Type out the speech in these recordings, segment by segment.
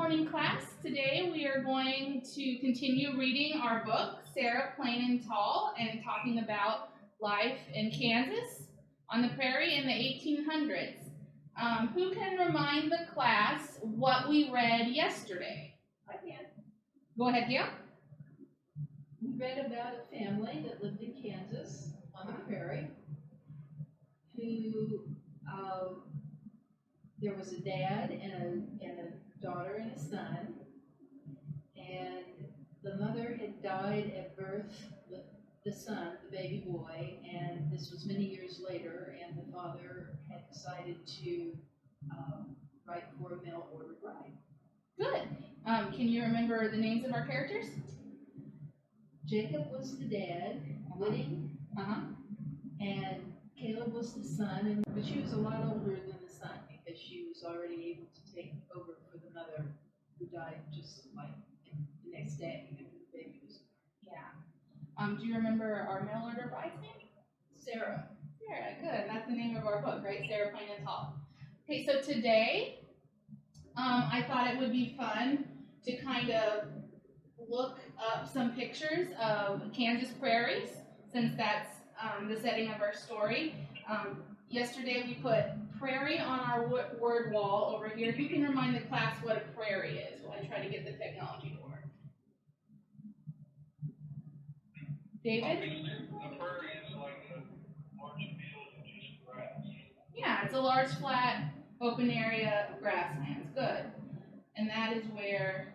morning, class. Today we are going to continue reading our book, Sarah Plain and Tall, and talking about life in Kansas on the prairie in the 1800s. Who can remind the class what we read yesterday? I can. Go ahead, Gail. We read about a family that lived in Kansas on the prairie who there was a dad and a daughter and a son, and the mother had died at birth with the son, the baby boy, and this was many years later, and the father had decided to write for a mail-order bride. Good. Can you remember the names of our characters? Jacob was the dad, Whitting, and Caleb was the son, but she was a lot older than the son because she was already able to take over for the mother who died just like the next day after the baby was born. Yeah. Do you remember our mail order bride's name? Sarah. Sarah, good. That's the name of our book, right? Sarah Plain and Tall. Okay, so today, I thought it would be fun to kind of look up some pictures of Kansas prairies, since that's the setting of our story. Yesterday we put prairie on our word wall over here. Who can remind the class what a prairie is while I try to get the technology to work? David? A prairie is like a large field of just grass. Yeah, it's a large, flat, open area of grasslands. Good. And that is where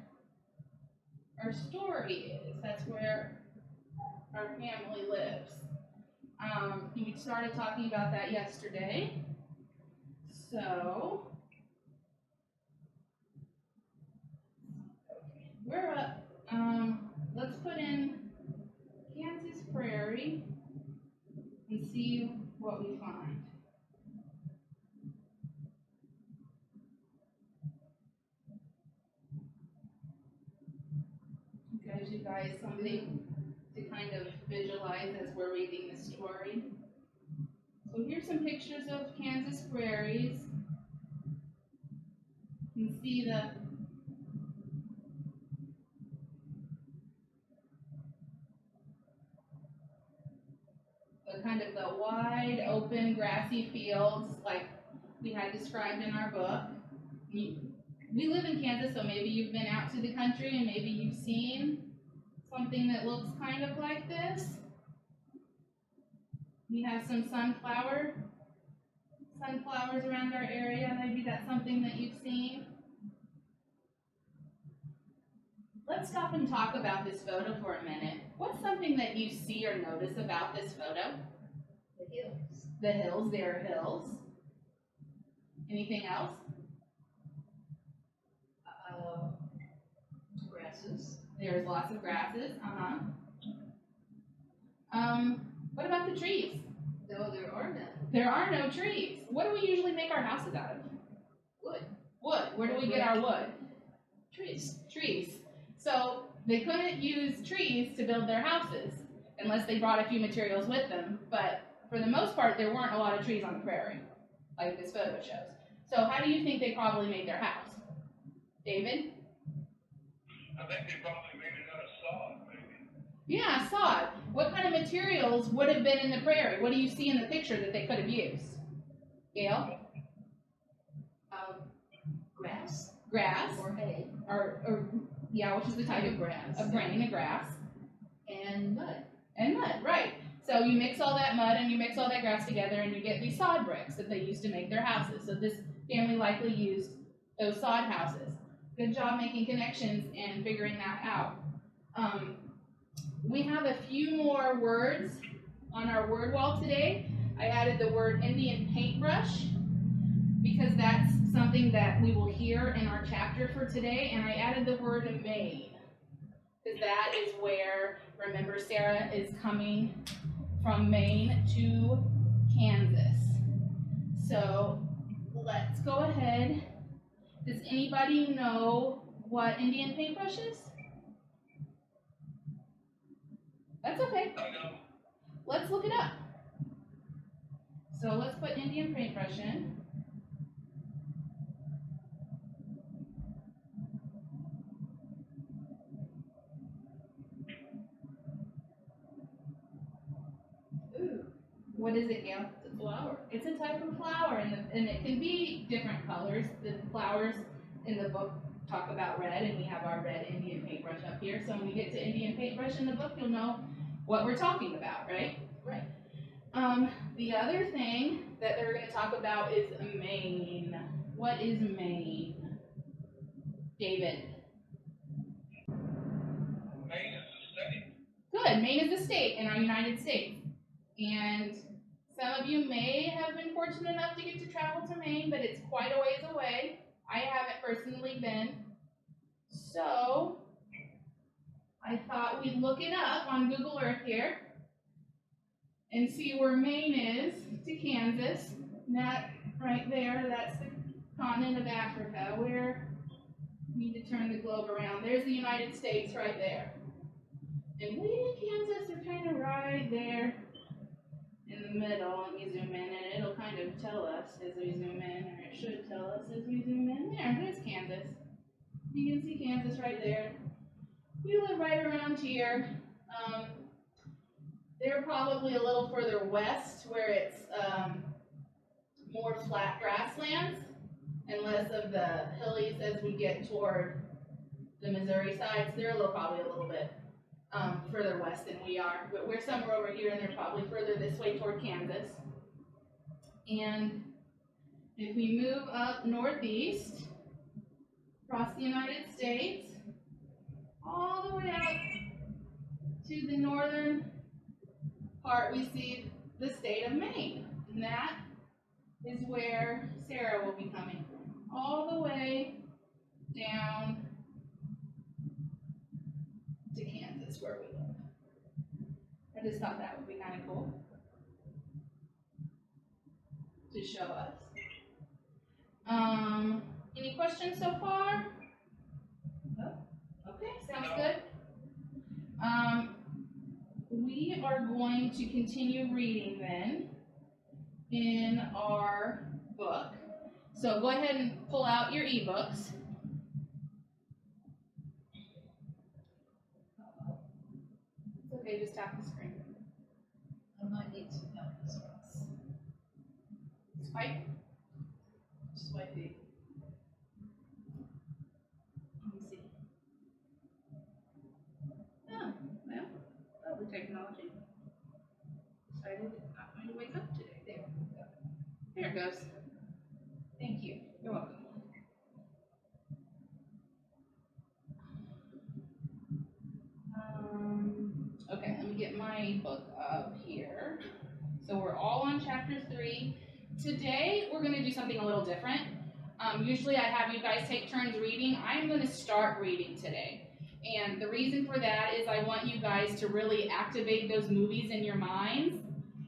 our story is. That's where our family lives. We started talking about that yesterday. So, we're up. Let's put in Kansas prairie and see what we find. Gives you guys something to kind of visualize as we're reading the story. So here's some pictures of Kansas prairies. You can see the kind of the wide open grassy fields like we had described in our book. We live in Kansas, so maybe you've been out to the country and maybe you've seen something that looks kind of like this. We have some sunflowers around our area. Maybe that's something that you've seen. Let's stop and talk about this photo for a minute. What's something that you see or notice about this photo? The hills. The hills, there are hills. Anything else? Grasses. There's lots of grasses. What about the trees? No, there are none. There are no trees. What do we usually make our houses out of? Wood. Wood. Where do we get our wood? Trees. Trees. So they couldn't use trees to build their houses unless they brought a few materials with them. But for the most part, there weren't a lot of trees on the prairie, like this photo shows. So how do you think they probably made their house? David? I think they probably made it out of sod, maybe. Yeah, sod. What kind of materials would have been in the prairie? What do you see in the picture that they could have used? Gail? Grass. Grass. Or hay. Which is the type of grass. A grain of grass. And mud. And mud, right. So you mix all that mud and you mix all that grass together and you get these sod bricks that they used to make their houses. So this family likely used those sod houses. Good job making connections and figuring that out. We have a few more words on our word wall today. I added the word Indian paintbrush because that's something that we will hear in our chapter for today. And I added the word Maine because that is where, remember, Sarah is coming from Maine to Kansas. So let's go ahead. Does anybody know what Indian paintbrush is? That's okay. I know. Let's look it up. So let's put Indian paintbrush in. What is it, Gail? It's a flower. It's a type of flower, and it can be different colors. The flowers in the book talk about red, and we have our red Indian paintbrush up here. So when we get to Indian paintbrush in the book, you'll know what we're talking about, right? Right. The other thing that they're going to talk about is Maine. What is Maine? David. Maine is a state. Good. Maine is a state in our United States. And some of you may have been fortunate enough to get to travel to Maine, but it's quite a ways away. I haven't personally been. So I thought we'd look it up on Google Earth here and see where Maine is to Kansas. And that right there, that's the continent of Africa. Where we need to turn the globe around. There's the United States right there. And we in Kansas are kind of right there in the middle. Let me zoom in, and it'll kind of tell us as we zoom in, or it should tell us as we zoom in. There's Kansas. You can see Kansas right there. We live right around here. They're probably a little further west, where it's more flat grasslands and less of the hillies as we get toward the Missouri sides. They're probably a little bit further west than we are, but we're somewhere over here, and they're probably further this way toward Kansas. And if we move up northeast across the United States, all the way up to the northern part, we see the state of Maine, and that is where Sarah will be coming from, all the way down to Kansas, where we live. I just thought that would be kind of cool to show us. Any questions so far? No? Okay, sounds good. We are going to continue reading then in our book. So go ahead and pull out your ebooks. It's okay, just tap the screen. I might need some help with this. Swipe. Swipe it. Let me see. Oh, well, probably technology decided it's not going to wake up today. There we go. There it goes. Thank you. You're welcome. Okay, let me get my book up here. So we're all on chapter 3. Today, we're going to do something a little different. Usually I have you guys take turns reading. I'm going to start reading today. And the reason for that is I want you guys to really activate those movies in your minds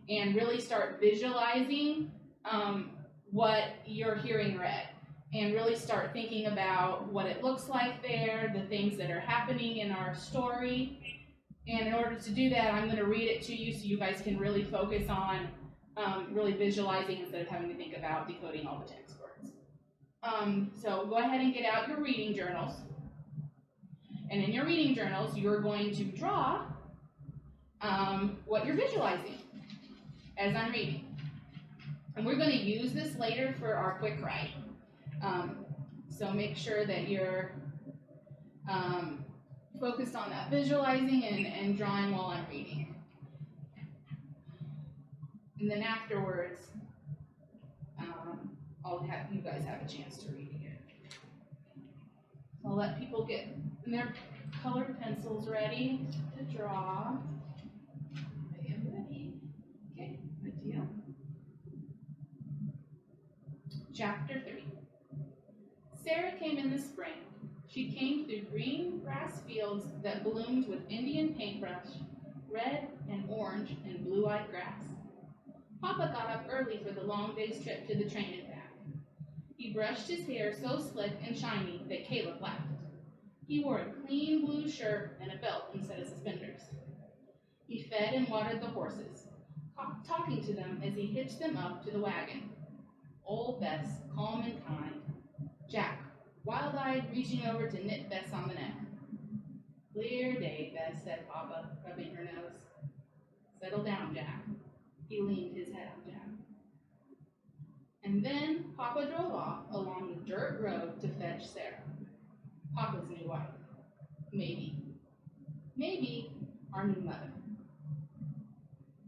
and really start visualizing what you're hearing read. And really start thinking about what it looks like there, the things that are happening in our story. And in order to do that, I'm going to read it to you so you guys can really focus on really visualizing instead of having to think about decoding all the text words. So go ahead and get out your reading journals. And in your reading journals, you're going to draw what you're visualizing as I'm reading. And we're going to use this later for our quick write. So make sure that you're focused on that visualizing and drawing while I'm reading. And then afterwards, I'll have you guys have a chance to read it. I'll let people get their colored pencils ready to draw. I am ready. Okay, good deal. Chapter 3. Sarah came in the spring. She came through green grass fields that bloomed with Indian paintbrush, red and orange and blue-eyed grass. Papa got up early for the long day's trip to the train and back. He brushed his hair so slick and shiny that Caleb laughed. He wore a clean blue shirt and a belt instead of suspenders. He fed and watered the horses, talking to them as he hitched them up to the wagon. Old Bess, calm and kind. Jack, wild-eyed, reaching over to nip Bess on the neck. Clear day, Bess, said Papa, rubbing her nose. Settle down, Jack. He leaned his head on Jack. And then Papa drove off along the dirt road to fetch Sarah, Papa's new wife. Maybe our new mother.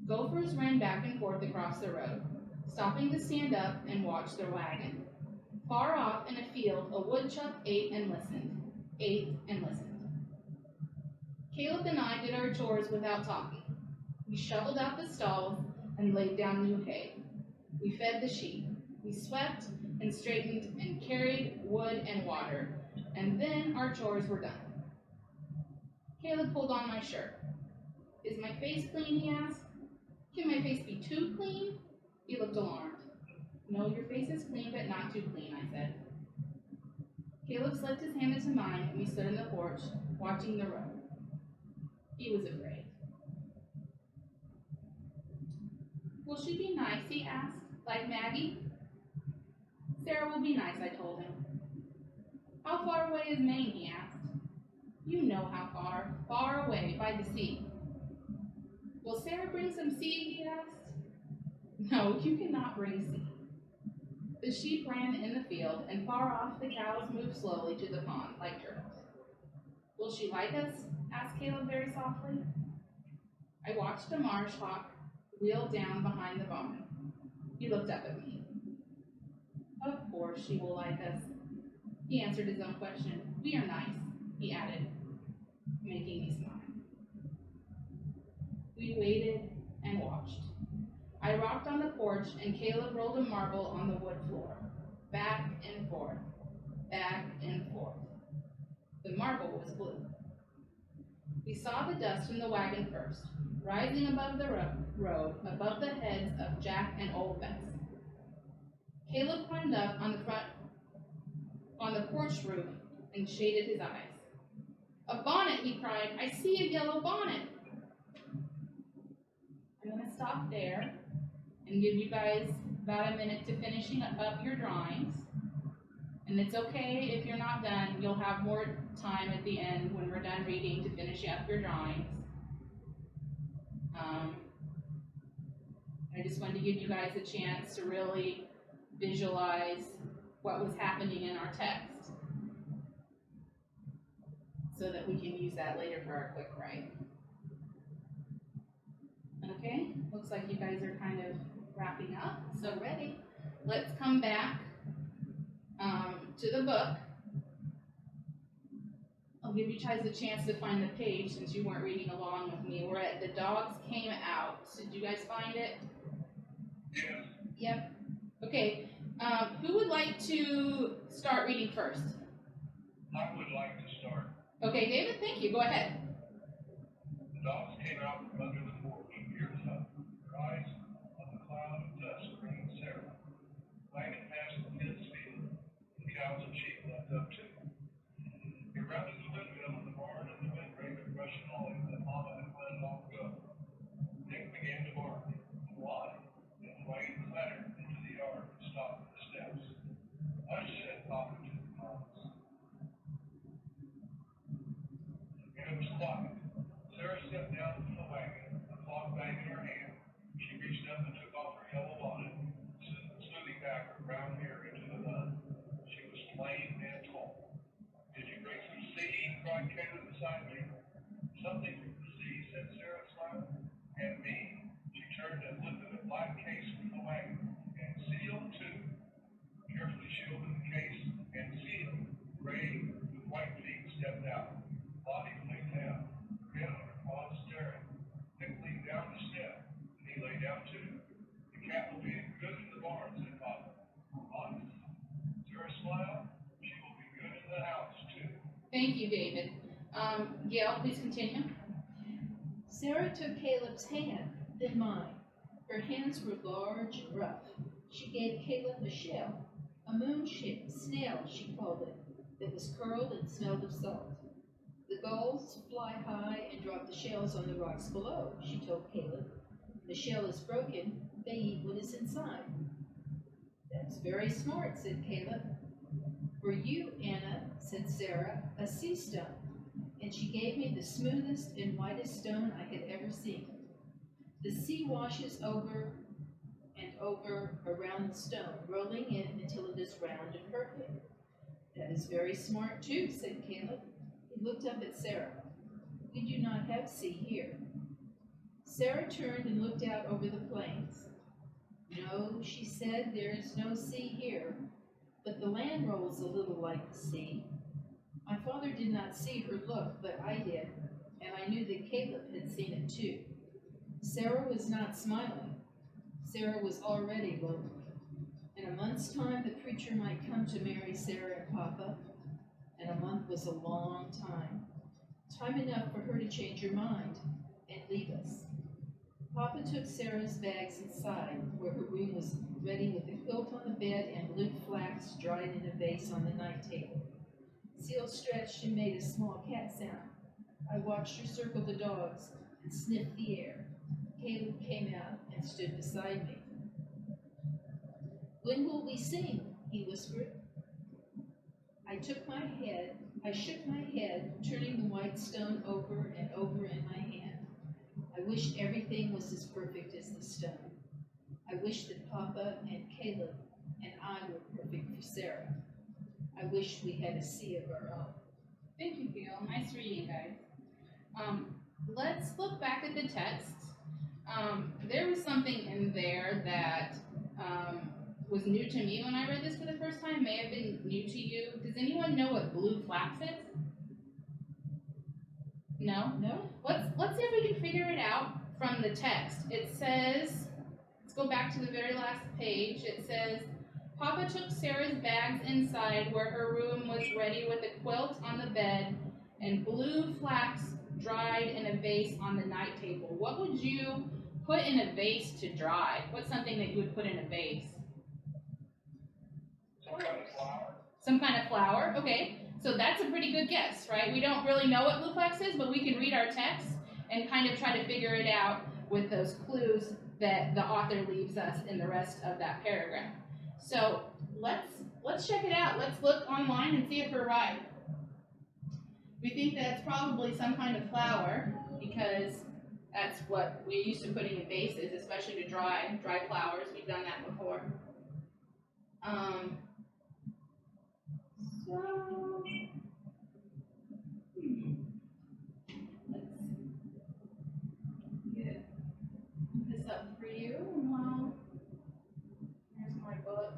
Gophers ran back and forth across the road, stopping to stand up and watch their wagon. Far off in a field, a woodchuck ate and listened. Caleb and I did our chores without talking. We shoveled out the stalls and laid down new hay. We fed the sheep. We swept and straightened and carried wood and water, and then our chores were done. Caleb pulled on my shirt. Is my face clean, he asked. Can my face be too clean? He looked alarmed. No, your face is clean, but not too clean, I said. Caleb slipped his hand into mine, and we stood in the porch, watching the road. He was afraid. Will she be nice, he asked, like Maggie? Sarah will be nice, I told him. How far away is Maine, he asked. You know how far away, by the sea. Will Sarah bring some seed, he asked. No, you cannot bring seed. The sheep ran in the field, and far off the cows moved slowly to the pond, like turtles. Will she like us? Asked Caleb very softly. I watched a marsh hawk wheel down behind the barn. He looked up at me. Of course she will like us. He answered his own question. We are nice, he added, making me smile. We waited and watched. I rocked on the porch, and Caleb rolled a marble on the wood floor, back and forth, back and forth. The marble was blue. We saw the dust from the wagon first, rising above the road, above the heads of Jack and Old Bess. Caleb climbed up on the porch roof and shaded his eyes. A bonnet, he cried. I see a yellow bonnet. I'm going to stop there and give you guys about a minute to finishing up your drawings. And it's okay if you're not done. You'll have more time at the end when we're done reading to finish up your drawings. I just wanted to give you guys a chance to really visualize what was happening in our text so that we can use that later for our quick write. Okay, looks like you guys are kind of wrapping up, so ready. Let's come back to the book. I'll give you guys a chance to find the page since you weren't reading along with me. We're at The Dogs Came Out. Did you guys find it? Yes. Yep. Okay. Who would like to start reading first? I would like to start. Okay, David, thank you. Go ahead. The dogs came out from under the porch, ears up, their eyes on the cloud of dust bringing Sarah. Wagon passed the fence field, the cows and sheep left up too. He rounded the windmill in the barn and the windbreaker brushing all that Mama had let long ago. Nick began to bark. Why? Then the wagon clattered into the yard and stopped at the steps. Hush, said Papa to the dogs. And it was quiet. Sarah stepped down from the wagon, a cloth bag in her hand. She reached up and took off her yellow bonnet, smoothing back her brown hair into the bun. She was plain and tall. Did you bring some seed? Cried Caleb beside me. Something from the sea, said Sarah, smiling. And me. She turned and lifted a black case from the wagon, and sealed too. Carefully shielded the case and sealed. Ray, with white feet, stepped out. Body flicked down. Grin on her paws, staring. Nick leaned down the step, and he lay down too. The cat will be good in the barn, said Papa. Honest. Sarah smiled. She will be good in the house too. Thank you, David. Gail, please continue. Sarah took Caleb's hand, then mine. Her hands were large and rough. She gave Caleb a shell, a snail, she called it, that was curled and smelled of salt. The gulls fly high and drop the shells on the rocks below, she told Caleb. The shell is broken, they eat what is inside. That's very smart, said Caleb. For you, Anna, said Sarah, a sea stone. And she gave me the smoothest and whitest stone I had ever seen. The sea washes over and over around the stone, rolling in until it is round and perfect. That is very smart too, said Caleb. He looked up at Sarah. We do not have sea here. Sarah turned and looked out over the plains. No, she said, there is no sea here, but the land rolls a little like the sea. My father did not see her look, but I did, and I knew that Caleb had seen it too. Sarah was not smiling. Sarah was already lonely. In a month's time, the preacher might come to marry Sarah and Papa, and a month was a long time. Time enough for her to change her mind and leave us. Papa took Sarah's bags inside, where her room was ready with a quilt on the bed and blue flax dried in a vase on the night table. Seal stretched and made a small cat sound. I watched her circle the dogs and sniff the air. Caleb came out and stood beside me. When will we sing? He whispered. I shook my head, turning the white stone over and over in my hand. I wished everything was as perfect as the stone. I wished that Papa and Caleb and I were perfect for Sarah. I wished we had a sea of our own. Thank you, Gail. Nice reading, guys. Let's look back at the text. There was something in there that was new to me when I read this for the first time. May have been new to you. Does anyone know what blue flax is? No? No? Let's see if we can figure it out from the text. It says, let's go back to the very last page. It says, Papa took Sarah's bags inside where her room was ready with a quilt on the bed and blue flax dried in a vase on the night table. What would you put in a vase to dry? What's something that you would put in a vase? Some kind of flower. Some kind of flour? Okay. So that's a pretty good guess, right? We don't really know what blue flax is, but we can read our text and kind of try to figure it out with those clues that the author leaves us in the rest of that paragraph. So let's check it out. Let's look online and see if we're right. We think that it's probably some kind of flour because that's what we're used to putting in vases, especially to dry flowers. We've done that before. Let's get this up for you. Well, here's my book.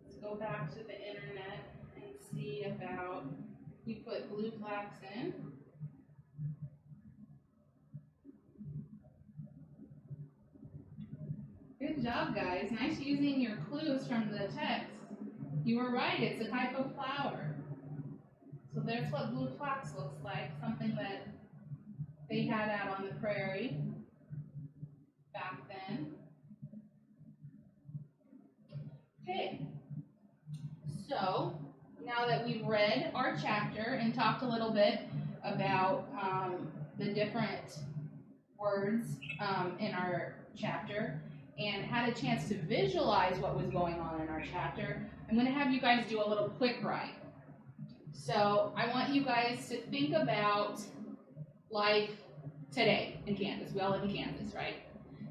Let's go back to the internet and see about, we put blue flax in. Good job, guys. Nice using your clues from the text. You were right, it's a type of flour. So there's what blue flax looks like, something that they had out on the prairie back then. Okay, so now that we've read our chapter and talked a little bit about the different words in our chapter and had a chance to visualize what was going on in our chapter, I'm going to have you guys do a little quick write. So I want you guys to think about life today in Kansas. We all live in Kansas, right?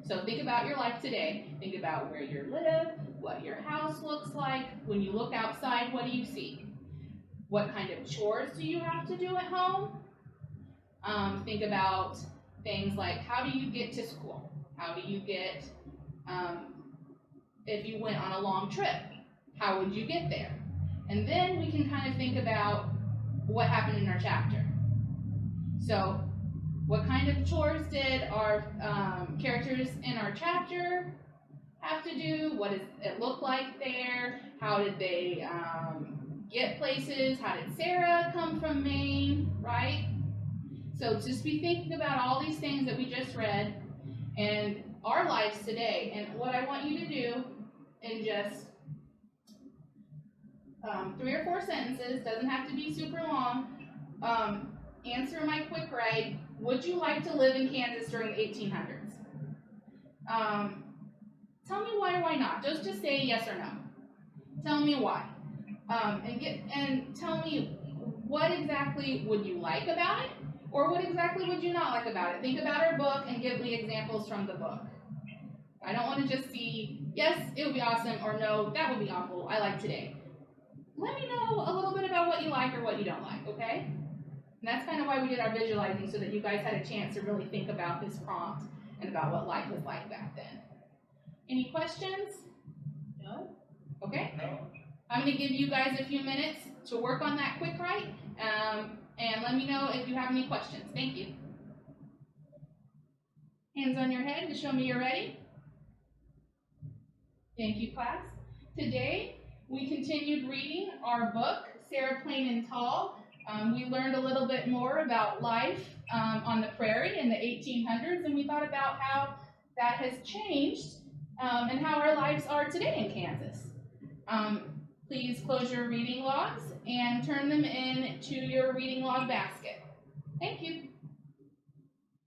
So think about your life today. Think about where you live, what your house looks like. When you look outside, what do you see? What kind of chores do you have to do at home? Think about things like, how do you get to school? How do you get, if you went on a long trip, how would you get there? And then we can kind of think about what happened in our chapter. So what kind of chores did our characters in our chapter have to do? What does it look like there? How did they get places? How did Sarah come from Maine, right? So just be thinking about all these things that we just read and our lives today. And what I want you to do in just 3 or 4 sentences, doesn't have to be super long, answer my quick write. Would you like to live in Kansas during the 1800s? Tell me why or why not. Just say yes or no. Tell me why. And tell me what exactly would you like about it, Or what exactly would you not like about it? Think about our book and give me examples from the book. I don't want to just see, yes, it would be awesome, or no, that would be awful, I like today. Let me know a little bit about what you like or what you don't like, okay? And that's kind of why we did our visualizing, so that you guys had a chance to really think about this prompt and about what life was like back then. Any questions? No? Okay. No? I'm going to give you guys a few minutes to work on that quick write, and let me know if you have any questions. Thank you. Hands on your head to show me you're ready. Thank you, class. Today, we continued reading our book, Sarah Plain and Tall. We learned a little bit more about life on the prairie in the 1800s, and we thought about how that has changed and how our lives are today in Kansas. Please close your reading logs and turn them in to your reading log basket. Thank you.